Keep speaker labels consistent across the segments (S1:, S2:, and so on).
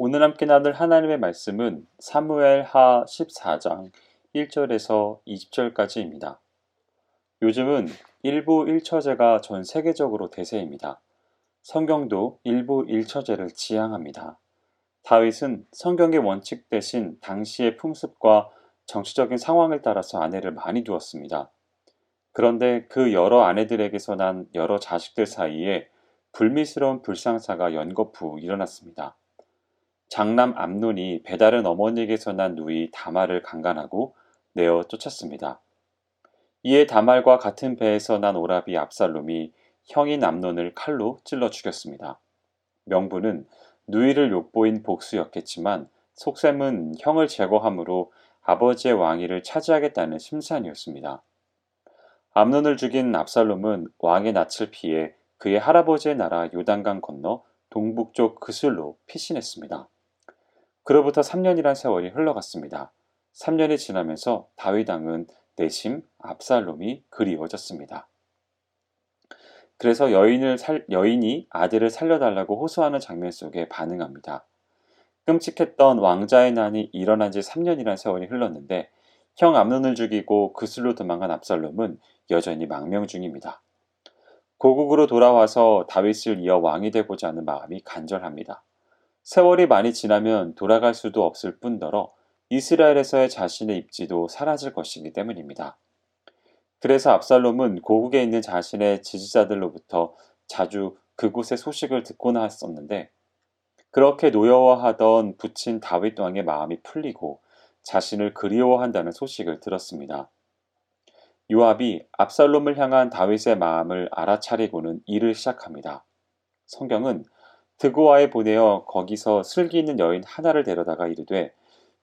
S1: 오늘 함께 나눌 하나님의 말씀은 사무엘 하 14장 1절에서 20절까지입니다. 요즘은 일부 일처제가 전 세계적으로 대세입니다. 성경도 일부 일처제를 지향합니다. 다윗은 성경의 원칙 대신 당시의 풍습과 정치적인 상황을 따라서 아내를 많이 두었습니다. 그런데 그 여러 아내들에게서 난 여러 자식들 사이에 불미스러운 불상사가 연거푸 일어났습니다. 장남 암논이 배다른 어머니에게서 난 누이 다말을 강간하고 내어 쫓았습니다. 이에 다말과 같은 배에서 난 오라비 압살롬이 형인 암논을 칼로 찔러 죽였습니다. 명분은 누이를 욕보인 복수였겠지만 속셈은 형을 제거함으로 아버지의 왕위를 차지하겠다는 심산이었습니다. 암논을 죽인 압살롬은 왕의 낯을 피해 그의 할아버지의 나라 요단강 건너 동북쪽 그슬로 피신했습니다. 그로부터 3년이란 세월이 흘러갔습니다. 3년이 지나면서 다윗 왕은 내심 압살롬이 그리워졌습니다. 그래서 여인이 아들을 살려달라고 호소하는 장면 속에 반응합니다. 끔찍했던 왕자의 난이 일어난 지 3년이란 세월이 흘렀는데 형 암논을 죽이고 그슬로 도망간 압살롬은 여전히 망명 중입니다. 고국으로 돌아와서 다윗을 이어 왕이 되고자 하는 마음이 간절합니다. 세월이 많이 지나면 돌아갈 수도 없을 뿐더러 이스라엘에서의 자신의 입지도 사라질 것이기 때문입니다. 그래서 압살롬은 고국에 있는 자신의 지지자들로부터 자주 그곳의 소식을 듣곤 했었는데 그렇게 노여워하던 부친 다윗 왕의 마음이 풀리고 자신을 그리워한다는 소식을 들었습니다. 요압이 압살롬을 향한 다윗의 마음을 알아차리고는 일을 시작합니다. 성경은 드고아에 보내어 거기서 슬기 있는 여인 하나를 데려다가 이르되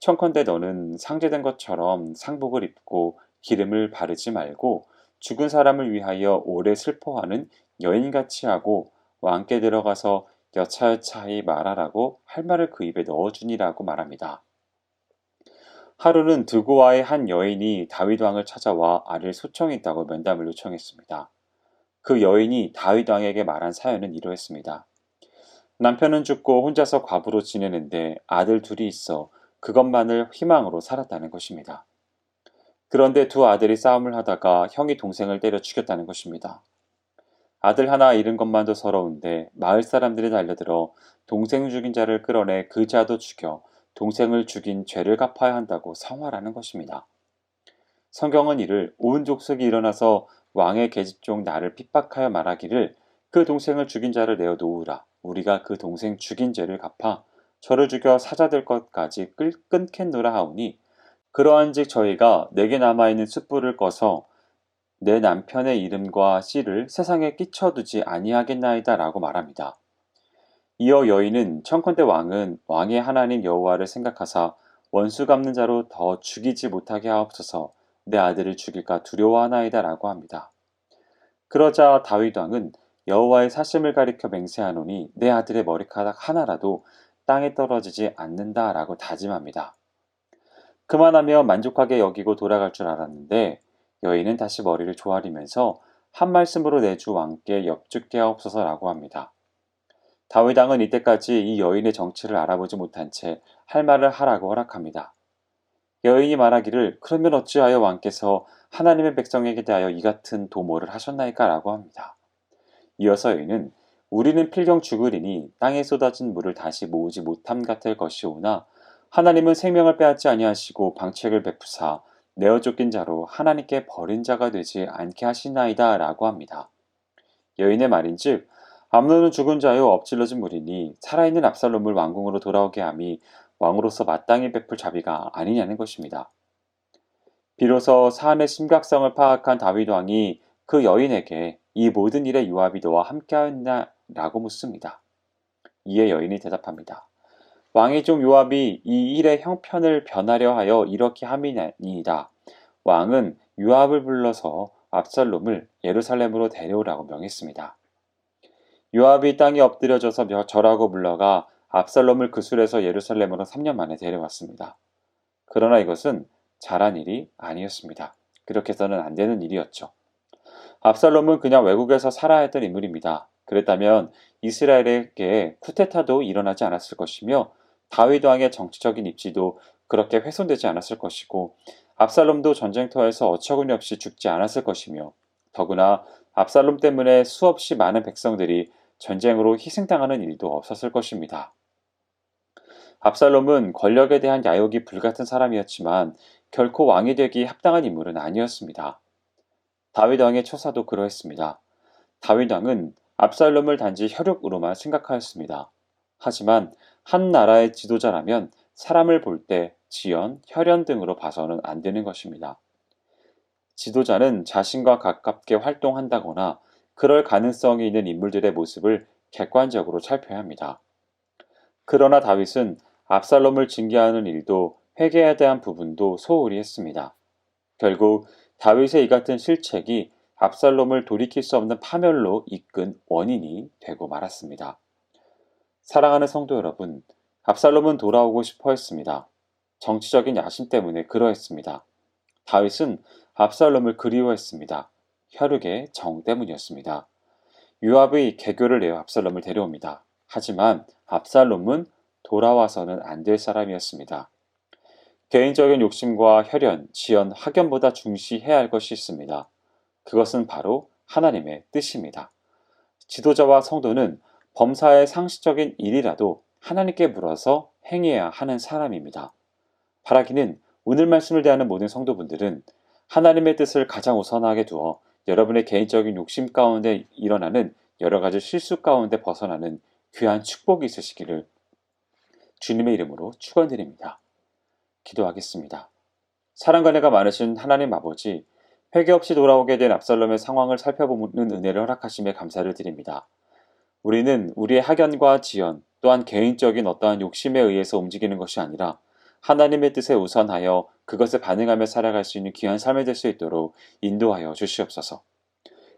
S1: 청컨대 너는 상제된 것처럼 상복을 입고 기름을 바르지 말고 죽은 사람을 위하여 오래 슬퍼하는 여인같이 하고 왕께 들어가서 여차여차히 말하라고 할 말을 그 입에 넣어주니라고 말합니다. 하루는 드고아의 한 여인이 다윗 왕을 찾아와 아를 소청했다고 면담을 요청했습니다. 그 여인이 다윗 왕에게 말한 사연은 이러했습니다. 남편은 죽고 혼자서 과부로 지내는데 아들 둘이 있어 그것만을 희망으로 살았다는 것입니다. 그런데 두 아들이 싸움을 하다가 형이 동생을 때려 죽였다는 것입니다. 아들 하나 잃은 것만도 서러운데 마을 사람들이 달려들어 동생 죽인 자를 끌어내 그 자도 죽여 동생을 죽인 죄를 갚아야 한다고 성화라는 것입니다. 성경은 이를 온 족속이 일어나서 왕의 계집종 나를 핍박하여 말하기를 그 동생을 죽인 자를 내어 놓으라. 우리가 그 동생 죽인 죄를 갚아 저를 죽여 사자될 것까지 끊겠노라 하오니 그러한즉 저희가 내게 남아있는 숯불을 꺼서 내 남편의 이름과 씨를 세상에 끼쳐두지 아니하겠나이다 라고 말합니다. 이어 여인은 청컨대 왕은 왕의 하나님 여호와를 생각하사 원수 갚는 자로 더 죽이지 못하게 하옵소서 내 아들을 죽일까 두려워하나이다 라고 합니다. 그러자 다윗 왕은 여호와의 사심을 가리켜 맹세하노니 내 아들의 머리카락 하나라도 땅에 떨어지지 않는다 라고 다짐합니다. 그만하며 만족하게 여기고 돌아갈 줄 알았는데 여인은 다시 머리를 조아리면서 한 말씀으로 내 주 왕께 엽죽게 하옵소서라고 합니다. 다윗 왕은 이때까지 이 여인의 정체를 알아보지 못한 채 할 말을 하라고 허락합니다. 여인이 말하기를 그러면 어찌하여 왕께서 하나님의 백성에게 대하여 이 같은 도모를 하셨나이까 라고 합니다. 이어서 여인은 우리는 필경 죽으리니 땅에 쏟아진 물을 다시 모으지 못함 같을 것이오나 하나님은 생명을 빼앗지 아니하시고 방책을 베푸사 내어 쫓긴 자로 하나님께 버린 자가 되지 않게 하시나이다 라고 합니다. 여인의 말인즉 암논은 죽은 자요 엎질러진 물이니 살아있는 압살롬을 왕궁으로 돌아오게 함이 왕으로서 마땅히 베풀 자비가 아니냐는 것입니다. 비로소 사안의 심각성을 파악한 다윗 왕이 그 여인에게 이 모든 일에 요압이 너와 함께하였나 라고 묻습니다. 이에 여인이 대답합니다. 왕의 종 요압이 이 일의 형편을 변하려 하여 이렇게 함이니이다. 왕은 요압을 불러서 압살롬을 예루살렘으로 데려오라고 명했습니다. 요압이 땅에 엎드려져서 절하고 물러가 압살롬을 그술에서 예루살렘으로 3년 만에 데려왔습니다. 그러나 이것은 잘한 일이 아니었습니다. 그렇게 해서는 안 되는 일이었죠. 압살롬은 그냥 외국에서 살아야 했던 인물입니다. 그랬다면 이스라엘에게 쿠데타도 일어나지 않았을 것이며 다윗 왕의 정치적인 입지도 그렇게 훼손되지 않았을 것이고 압살롬도 전쟁터에서 어처구니없이 죽지 않았을 것이며 더구나 압살롬 때문에 수없이 많은 백성들이 전쟁으로 희생당하는 일도 없었을 것입니다. 압살롬은 권력에 대한 야욕이 불같은 사람이었지만 결코 왕이 되기 합당한 인물은 아니었습니다. 다윗 왕의 처사도 그러했습니다. 다윗 왕은 압살롬을 단지 혈육으로만 생각하였습니다. 하지만 한 나라의 지도자라면 사람을 볼 때 지연, 혈연 등으로 봐서는 안 되는 것입니다. 지도자는 자신과 가깝게 활동한다거나 그럴 가능성이 있는 인물들의 모습을 객관적으로 살펴야 합니다. 그러나 다윗은 압살롬을 징계하는 일도 회개해야 대한 부분도 소홀히 했습니다. 결국 다윗의 이 같은 실책이 압살롬을 돌이킬 수 없는 파멸로 이끈 원인이 되고 말았습니다. 사랑하는 성도 여러분, 압살롬은 돌아오고 싶어 했습니다. 정치적인 야심 때문에 그러했습니다. 다윗은 압살롬을 그리워했습니다. 혈육의 정 때문이었습니다. 요압의 개교를 내어 압살롬을 데려옵니다. 하지만 압살롬은 돌아와서는 안 될 사람이었습니다. 개인적인 욕심과 혈연, 지연, 학연보다 중시해야 할 것이 있습니다. 그것은 바로 하나님의 뜻입니다. 지도자와 성도는 범사의 상식적인 일이라도 하나님께 물어서 행해야 하는 사람입니다. 바라기는 오늘 말씀을 대하는 모든 성도분들은 하나님의 뜻을 가장 우선하게 두어 여러분의 개인적인 욕심 가운데 일어나는 여러 가지 실수 가운데 벗어나는 귀한 축복이 있으시기를 주님의 이름으로 축원드립니다. 기도하겠습니다. 사랑과 은혜가 많으신 하나님 아버지, 회개 없이 돌아오게 된 압살롬의 상황을 살펴보는 은혜를 허락하심에 감사를 드립니다. 우리는 우리의 학연과 지연, 또한 개인적인 어떠한 욕심에 의해서 움직이는 것이 아니라 하나님의 뜻에 우선하여 그것에 반응하며 살아갈 수 있는 귀한 삶이 될 수 있도록 인도하여 주시옵소서.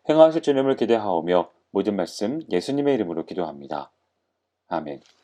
S1: 행하실 주님을 기대하오며 모든 말씀 예수님의 이름으로 기도합니다. 아멘.